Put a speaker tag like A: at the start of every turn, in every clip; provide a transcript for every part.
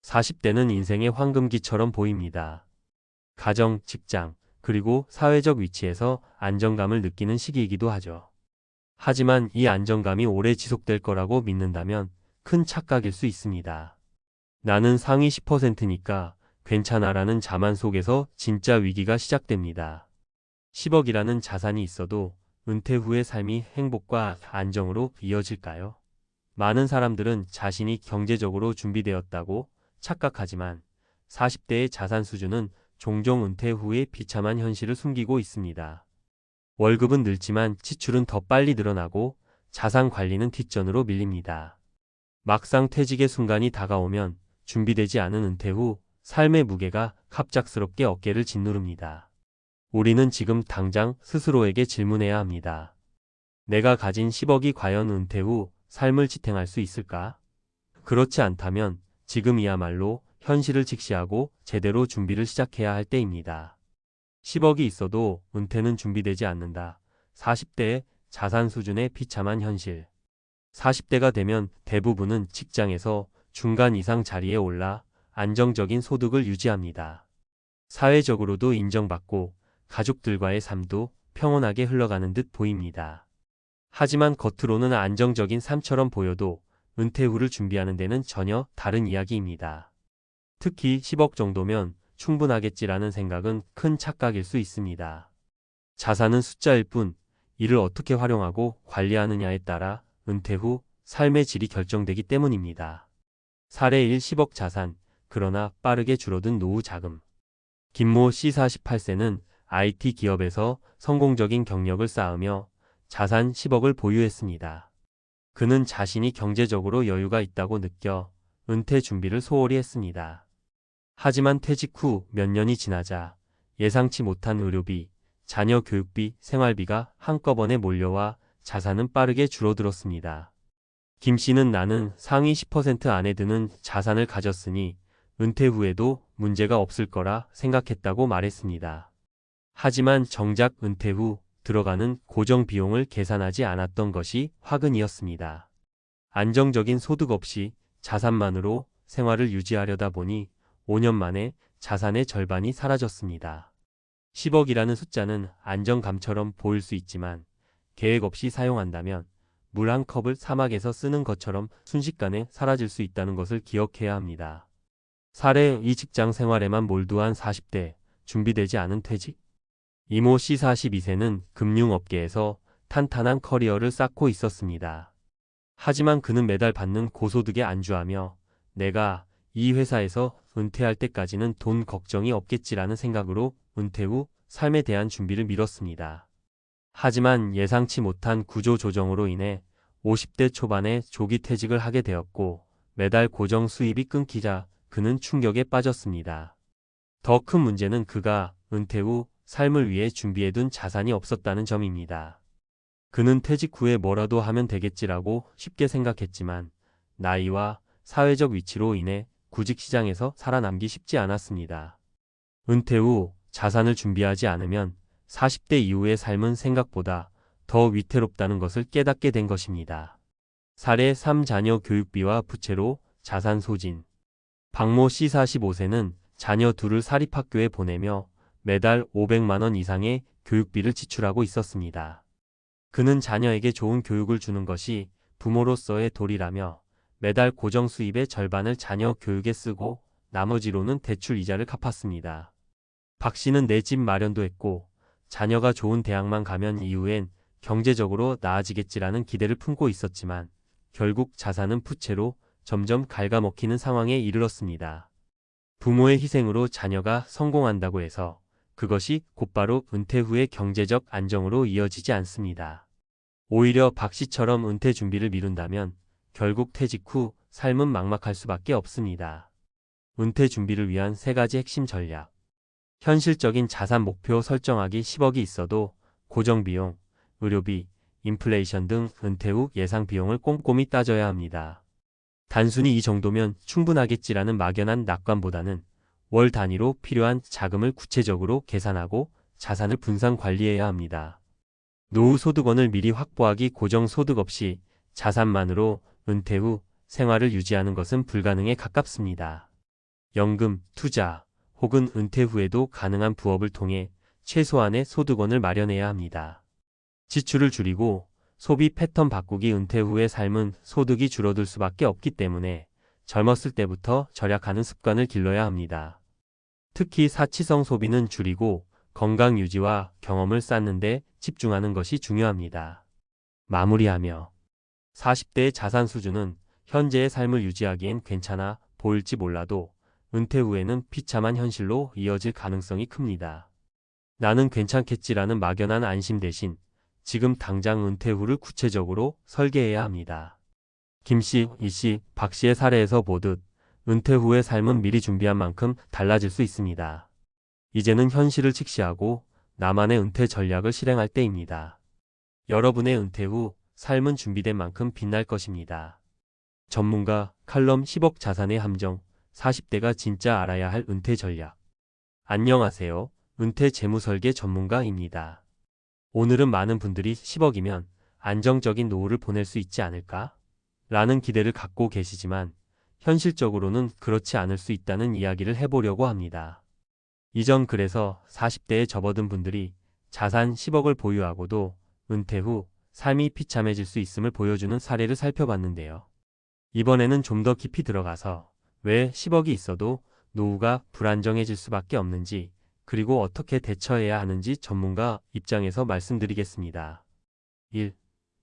A: 40대는 인생의 황금기처럼 보입니다. 가정, 직장, 그리고 사회적 위치에서 안정감을 느끼는 시기이기도 하죠. 하지만 이 안정감이 오래 지속될 거라고 믿는다면 큰 착각일 수 있습니다. 나는 상위 10%니까 괜찮아라는 자만 속에서 진짜 위기가 시작됩니다. 10억이라는 자산이 있어도 은퇴 후의 삶이 행복과 안정으로 이어질까요? 많은 사람들은 자신이 경제적으로 준비되었다고 착각하지만 40대의 자산 수준은 종종 은퇴 후의 비참한 현실을 숨기고 있습니다. 월급은 늘지만 지출은 더 빨리 늘어나고 자산 관리는 뒷전으로 밀립니다. 막상 퇴직의 순간이 다가오면 준비되지 않은 은퇴 후 삶의 무게가 갑작스럽게 어깨를 짓누릅니다. 우리는 지금 당장 스스로에게 질문해야 합니다. 내가 가진 10억이 과연 은퇴 후 삶을 지탱할 수 있을까? 그렇지 않다면 지금이야말로 현실을 직시하고 제대로 준비를 시작해야 할 때입니다. 10억이 있어도 은퇴는 준비되지 않는다. 40대의 자산 수준의 비참한 현실. 40대가 되면 대부분은 직장에서 중간 이상 자리에 올라 안정적인 소득을 유지합니다. 사회적으로도 인정받고 가족들과의 삶도 평온하게 흘러가는 듯 보입니다. 하지만 겉으로는 안정적인 삶처럼 보여도 은퇴 후를 준비하는 데는 전혀 다른 이야기입니다. 특히 10억 정도면 충분하겠지라는 생각은 큰 착각일 수 있습니다. 자산은 숫자일 뿐 이를 어떻게 활용하고 관리하느냐에 따라 은퇴 후 삶의 질이 결정되기 때문입니다. 사례 1 10억 자산, 그러나 빠르게 줄어든 노후 자금. 김모 씨 48세는 IT 기업에서 성공적인 경력을 쌓으며 자산 10억을 보유했습니다. 그는 자신이 경제적으로 여유가 있다고 느껴 은퇴 준비를 소홀히 했습니다. 하지만 퇴직 후 몇 년이 지나자 예상치 못한 의료비, 자녀 교육비, 생활비가 한꺼번에 몰려와 자산은 빠르게 줄어들었습니다. 김 씨는 나는 상위 10% 안에 드는 자산을 가졌으니 은퇴 후에도 문제가 없을 거라 생각했다고 말했습니다. 하지만 정작 은퇴 후 들어가는 고정 비용을 계산하지 않았던 것이 화근이었습니다. 안정적인 소득 없이 자산만으로 생활을 유지하려다 보니 5년 만에 자산의 절반이 사라졌습니다. 10억이라는 숫자는 안정감처럼 보일 수 있지만 계획 없이 사용한다면 물 한 컵을 사막에서 쓰는 것처럼 순식간에 사라질 수 있다는 것을 기억해야 합니다. 사례 2 직장 생활에만 몰두한 40대, 준비되지 않은 퇴직. 이모 씨 42세는 금융업계에서 탄탄한 커리어를 쌓고 있었습니다. 하지만 그는 매달 받는 고소득에 안주하며 내가 이 회사에서 은퇴할 때까지는 돈 걱정이 없겠지라는 생각으로 은퇴 후 삶에 대한 준비를 미뤘습니다. 하지만 예상치 못한 구조 조정으로 인해 50대 초반에 조기 퇴직을 하게 되었고 매달 고정 수입이 끊기자 그는 충격에 빠졌습니다. 더 큰 문제는 그가 은퇴 후 삶을 위해 준비해둔 자산이 없었다는 점입니다. 그는 퇴직 후에 뭐라도 하면 되겠지라고 쉽게 생각했지만 나이와 사회적 위치로 인해 구직 시장에서 살아남기 쉽지 않았습니다. 은퇴 후 자산을 준비하지 않으면 40대 이후의 삶은 생각보다 더 위태롭다는 것을 깨닫게 된 것입니다. 사례 3 자녀 교육비와 부채로 자산 소진. 박모 씨 45세는 자녀 둘을 사립학교에 보내며 매달 500만 원 이상의 교육비를 지출하고 있었습니다. 그는 자녀에게 좋은 교육을 주는 것이 부모로서의 도리라며 매달 고정 수입의 절반을 자녀 교육에 쓰고 나머지로는 대출 이자를 갚았습니다. 박 씨는 내 집 마련도 했고 자녀가 좋은 대학만 가면 이후엔 경제적으로 나아지겠지라는 기대를 품고 있었지만 결국 자산은 부채로 점점 갉아먹히는 상황에 이르렀습니다. 부모의 희생으로 자녀가 성공한다고 해서 그것이 곧바로 은퇴 후의 경제적 안정으로 이어지지 않습니다. 오히려 박 씨처럼 은퇴 준비를 미룬다면 결국 퇴직 후 삶은 막막할 수밖에 없습니다. 은퇴 준비를 위한 3가지 핵심 전략. 현실적인 자산 목표 설정하기. 10억이 있어도 고정비용, 의료비, 인플레이션 등 은퇴 후 예상 비용을 꼼꼼히 따져야 합니다. 단순히 이 정도면 충분하겠지라는 막연한 낙관보다는 월 단위로 필요한 자금을 구체적으로 계산하고 자산을 분산 관리해야 합니다. 노후 소득원을 미리 확보하기. 고정 소득 없이 자산만으로 은퇴 후 생활을 유지하는 것은 불가능에 가깝습니다. 연금, 투자 혹은 은퇴 후에도 가능한 부업을 통해 최소한의 소득원을 마련해야 합니다. 지출을 줄이고 소비 패턴 바꾸기. 은퇴 후의 삶은 소득이 줄어들 수밖에 없기 때문에 젊었을 때부터 절약하는 습관을 길러야 합니다. 특히 사치성 소비는 줄이고 건강 유지와 경험을 쌓는 데 집중하는 것이 중요합니다. 마무리하며 40대의 자산 수준은 현재의 삶을 유지하기엔 괜찮아 보일지 몰라도 은퇴 후에는 비참한 현실로 이어질 가능성이 큽니다. 나는 괜찮겠지라는 막연한 안심 대신 지금 당장 은퇴 후를 구체적으로 설계해야 합니다. 김씨, 이씨, 박씨의 사례에서 보듯 은퇴 후의 삶은 미리 준비한 만큼 달라질 수 있습니다. 이제는 현실을 직시하고 나만의 은퇴 전략을 실행할 때입니다. 여러분의 은퇴 후 삶은 준비된 만큼 빛날 것입니다. 전문가 칼럼 10억 자산의 함정 40대가 진짜 알아야 할 은퇴 전략. 안녕하세요. 은퇴 재무 설계 전문가입니다. 오늘은 많은 분들이 10억이면 안정적인 노후를 보낼 수 있지 않을까? 라는 기대를 갖고 계시지만 현실적으로는 그렇지 않을 수 있다는 이야기를 해보려고 합니다. 이전 글에서 40대에 접어든 분들이 자산 10억을 보유하고도 은퇴 후 삶이 비참해질 수 있음을 보여주는 사례를 살펴봤는데요. 이번에는 좀 더 깊이 들어가서 왜 10억이 있어도 노후가 불안정해질 수밖에 없는지, 그리고 어떻게 대처해야 하는지 전문가 입장에서 말씀드리겠습니다. 1.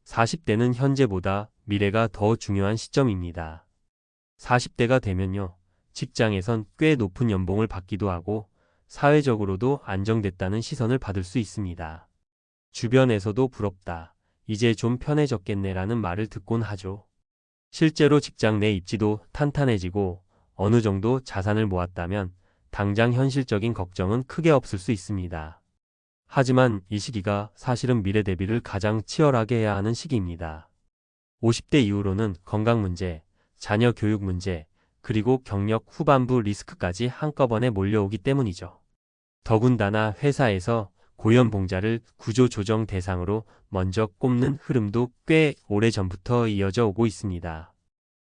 A: 40대는 현재보다 미래가 더 중요한 시점입니다. 40대가 되면요, 직장에선 꽤 높은 연봉을 받기도 하고 사회적으로도 안정됐다는 시선을 받을 수 있습니다. 주변에서도 부럽다, 이제 좀 편해졌겠네라는 말을 듣곤 하죠. 실제로 직장 내 입지도 탄탄해지고 어느 정도 자산을 모았다면 당장 현실적인 걱정은 크게 없을 수 있습니다. 하지만 이 시기가 사실은 미래 대비를 가장 치열하게 해야 하는 시기입니다. 50대 이후로는 건강 문제, 자녀 교육 문제, 그리고 경력 후반부 리스크까지 한꺼번에 몰려오기 때문이죠. 더군다나 회사에서 고연봉자를 구조조정 대상으로 먼저 꼽는 흐름도 꽤 오래전부터 이어져 오고 있습니다.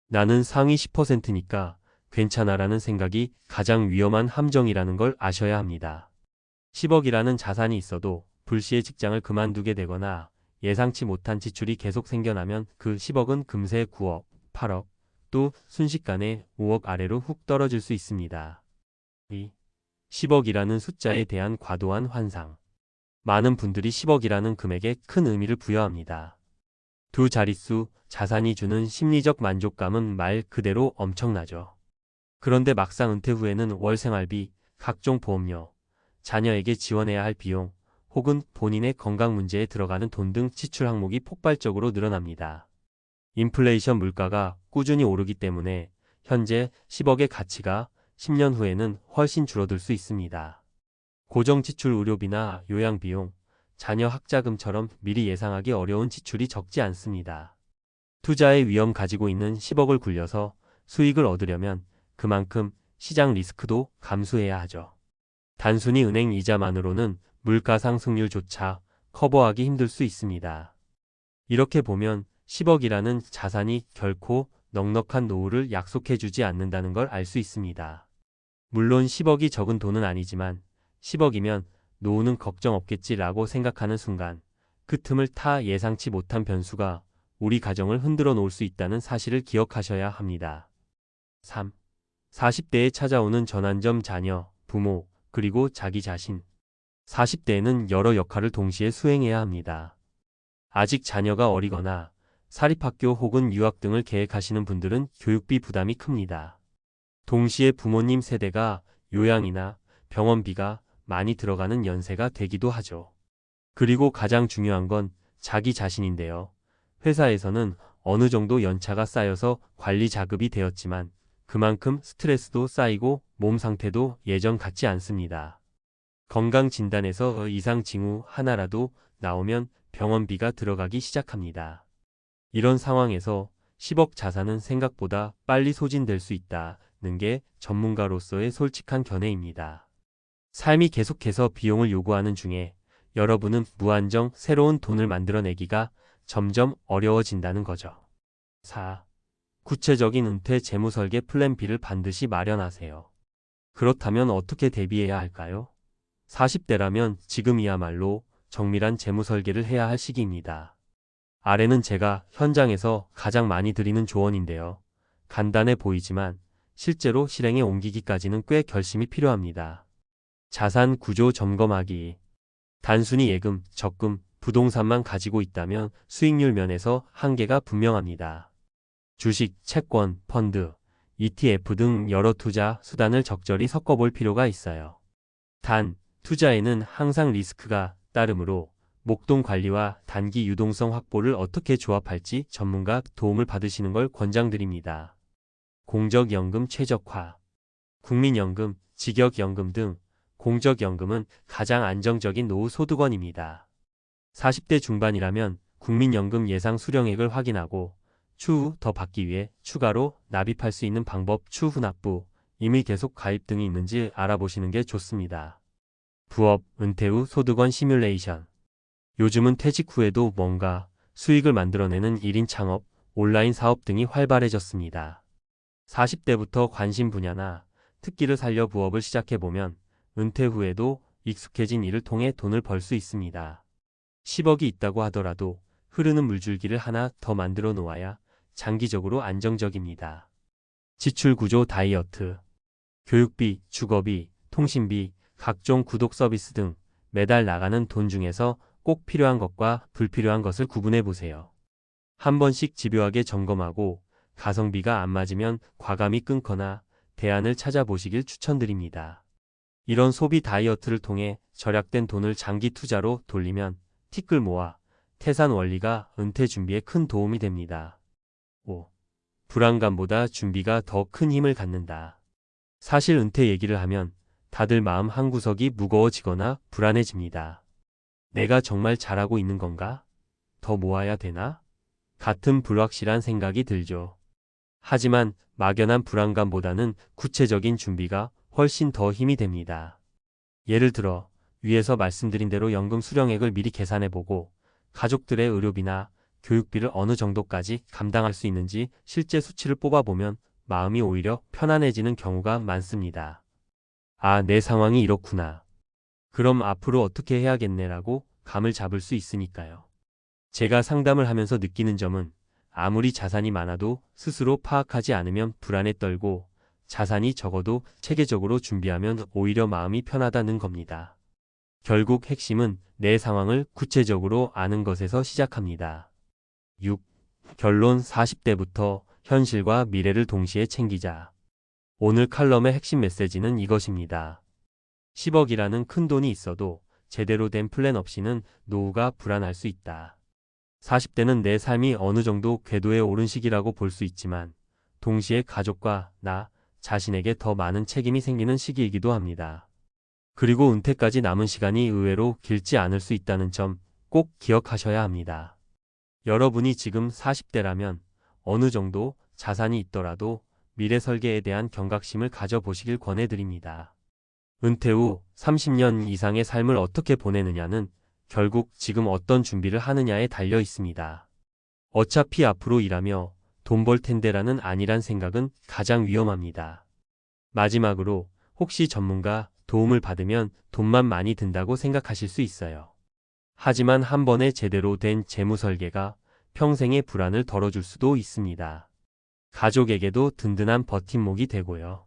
A: 나는 상위 10%니까 괜찮아라는 생각이 가장 위험한 함정이라는 걸 아셔야 합니다. 10억이라는 자산이 있어도 불시에 직장을 그만두게 되거나 예상치 못한 지출이 계속 생겨나면 그 10억은 금세 9억, 8억, 또 순식간에 5억 아래로 훅 떨어질 수 있습니다. 2. 10억이라는 숫자에 대한 과도한 환상. 많은 분들이 10억이라는 금액에 큰 의미를 부여합니다. 두 자릿수 자산이 주는 심리적 만족감은 말 그대로 엄청나죠. 그런데 막상 은퇴 후에는 월 생활비, 각종 보험료, 자녀에게 지원해야 할 비용, 혹은 본인의 건강 문제에 들어가는 돈 등 지출 항목이 폭발적으로 늘어납니다. 인플레이션 물가가 꾸준히 오르기 때문에 현재 10억의 가치가 10년 후에는 훨씬 줄어들 수 있습니다. 고정 지출 의료비나 요양비용, 자녀 학자금처럼 미리 예상하기 어려운 지출이 적지 않습니다. 투자의 위험 가지고 있는 10억을 굴려서 수익을 얻으려면 그만큼 시장 리스크도 감수해야 하죠. 단순히 은행 이자만으로는 물가 상승률조차 커버하기 힘들 수 있습니다. 이렇게 보면 10억이라는 자산이 결코 넉넉한 노후를 약속해주지 않는다는 걸 알 수 있습니다. 물론 10억이 적은 돈은 아니지만 10억이면 노후는 걱정 없겠지라고 생각하는 순간 그 틈을 타 예상치 못한 변수가 우리 가정을 흔들어 놓을 수 있다는 사실을 기억하셔야 합니다. 3. 40대에 찾아오는 전환점. 자녀, 부모, 그리고 자기 자신. 40대에는 여러 역할을 동시에 수행해야 합니다. 아직 자녀가 어리거나 사립학교 혹은 유학 등을 계획하시는 분들은 교육비 부담이 큽니다. 동시에 부모님 세대가 요양이나 병원비가 많이 들어가는 연세가 되기도 하죠. 그리고 가장 중요한 건 자기 자신인데요. 회사에서는 어느 정도 연차가 쌓여서 관리 자급이 되었지만 그만큼 스트레스도 쌓이고 몸 상태도 예전 같지 않습니다. 건강진단에서 이상 징후 하나라도 나오면 병원비가 들어가기 시작합니다. 이런 상황에서 10억 자산은 생각보다 빨리 소진될 수 있다는 게 전문가로서의 솔직한 견해입니다. 삶이 계속해서 비용을 요구하는 중에 여러분은 무한정 새로운 돈을 만들어내기가 점점 어려워진다는 거죠. 4. 구체적인 은퇴 재무 설계 플랜 B를 반드시 마련하세요. 그렇다면 어떻게 대비해야 할까요? 40대라면 지금이야말로 정밀한 재무 설계를 해야 할 시기입니다. 아래는 제가 현장에서 가장 많이 드리는 조언인데요. 간단해 보이지만 실제로 실행에 옮기기까지는 꽤 결심이 필요합니다. 자산 구조 점검하기. 단순히 예금, 적금, 부동산만 가지고 있다면 수익률 면에서 한계가 분명합니다. 주식, 채권, 펀드, ETF 등 여러 투자 수단을 적절히 섞어볼 필요가 있어요. 단, 투자에는 항상 리스크가 따르므로 목돈 관리와 단기 유동성 확보를 어떻게 조합할지 전문가 도움을 받으시는 걸 권장드립니다. 공적연금 최적화. 국민연금, 직역연금 등 공적연금은 가장 안정적인 노후 소득원입니다. 40대 중반이라면 국민연금 예상 수령액을 확인하고 추후 더 받기 위해 추가로 납입할 수 있는 방법, 추후 납부, 임의 계속 가입 등이 있는지 알아보시는 게 좋습니다. 부업, 은퇴 후 소득원 시뮬레이션. 요즘은 퇴직 후에도 뭔가 수익을 만들어내는 1인 창업, 온라인 사업 등이 활발해졌습니다. 40대부터 관심 분야나 특기를 살려 부업을 시작해보면 은퇴 후에도 익숙해진 일을 통해 돈을 벌 수 있습니다. 10억이 있다고 하더라도 흐르는 물줄기를 하나 더 만들어 놓아야 장기적으로 안정적입니다. 지출 구조 다이어트. 교육비, 주거비, 통신비, 각종 구독 서비스 등 매달 나가는 돈 중에서 꼭 필요한 것과 불필요한 것을 구분해 보세요. 한 번씩 집요하게 점검하고 가성비가 안 맞으면 과감히 끊거나 대안을 찾아보시길 추천드립니다. 이런 소비 다이어트를 통해 절약된 돈을 장기 투자로 돌리면 티끌 모아 태산 원리가 은퇴 준비에 큰 도움이 됩니다. 5. 불안감보다 준비가 더 큰 힘을 갖는다. 사실 은퇴 얘기를 하면 다들 마음 한구석이 무거워지거나 불안해집니다. 내가 정말 잘하고 있는 건가? 더 모아야 되나? 같은 불확실한 생각이 들죠. 하지만 막연한 불안감보다는 구체적인 준비가 훨씬 더 힘이 됩니다. 예를 들어 위에서 말씀드린 대로 연금 수령액을 미리 계산해보고 가족들의 의료비나 교육비를 어느 정도까지 감당할 수 있는지 실제 수치를 뽑아보면 마음이 오히려 편안해지는 경우가 많습니다. 아, 내 상황이 이렇구나. 그럼 앞으로 어떻게 해야겠네라고 감을 잡을 수 있으니까요. 제가 상담을 하면서 느끼는 점은 아무리 자산이 많아도 스스로 파악하지 않으면 불안에 떨고 자산이 적어도 체계적으로 준비하면 오히려 마음이 편하다는 겁니다. 결국 핵심은 내 상황을 구체적으로 아는 것에서 시작합니다. 6. 결론 40대부터 현실과 미래를 동시에 챙기자. 오늘 칼럼의 핵심 메시지는 이것입니다. 10억이라는 큰 돈이 있어도 제대로 된 플랜 없이는 노후가 불안할 수 있다. 40대는 내 삶이 어느 정도 궤도에 오른 시기라고 볼 수 있지만 동시에 가족과 나 자신에게 더 많은 책임이 생기는 시기이기도 합니다. 그리고 은퇴까지 남은 시간이 의외로 길지 않을 수 있다는 점 꼭 기억하셔야 합니다. 여러분이 지금 40대라면 어느 정도 자산이 있더라도 미래 설계에 대한 경각심을 가져보시길 권해드립니다. 은퇴 후 30년 이상의 삶을 어떻게 보내느냐는 결국 지금 어떤 준비를 하느냐에 달려 있습니다. 어차피 앞으로 일하며 돈 벌 텐데라는 안일한 생각은 가장 위험합니다. 마지막으로 혹시 전문가 도움을 받으면 돈만 많이 든다고 생각하실 수 있어요. 하지만 한 번에 제대로 된 재무 설계가 평생의 불안을 덜어줄 수도 있습니다. 가족에게도 든든한 버팀목이 되고요.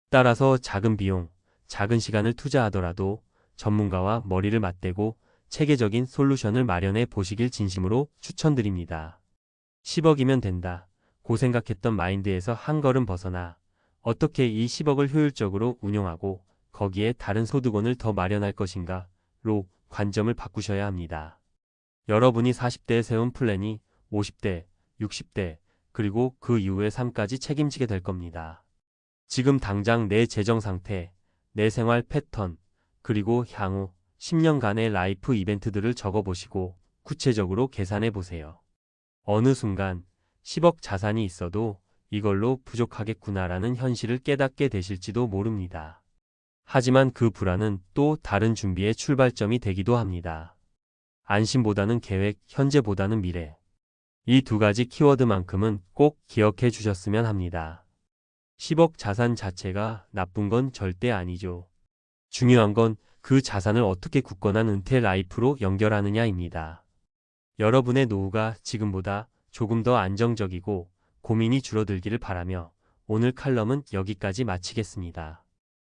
A: 따라서 작은 비용, 작은 시간을 투자하더라도 전문가와 머리를 맞대고 체계적인 솔루션을 마련해 보시길 진심으로 추천드립니다. 10억이면 된다 고 생각했던 마인드에서 한 걸음 벗어나 어떻게 이 10억을 효율적으로 운용하고 거기에 다른 소득원을 더 마련할 것인가로 관점을 바꾸셔야 합니다. 여러분이 40대에 세운 플랜이 50대, 60대, 그리고 그 이후의 삶까지 책임지게 될 겁니다. 지금 당장 내 재정 상태, 내 생활 패턴, 그리고 향후 10년간의 라이프 이벤트들을 적어보시고 구체적으로 계산해 보세요. 어느 순간 10억 자산이 있어도 이걸로 부족하겠구나라는 현실을 깨닫게 되실지도 모릅니다. 하지만 그 불안은 또 다른 준비의 출발점이 되기도 합니다. 안심보다는 계획, 현재보다는 미래. 이 두 가지 키워드만큼은 꼭 기억해 주셨으면 합니다. 10억 자산 자체가 나쁜 건 절대 아니죠. 중요한 건 그 자산을 어떻게 굳건한 은퇴 라이프로 연결하느냐입니다. 여러분의 노후가 지금보다 조금 더 안정적이고 고민이 줄어들기를 바라며 오늘 칼럼은 여기까지 마치겠습니다.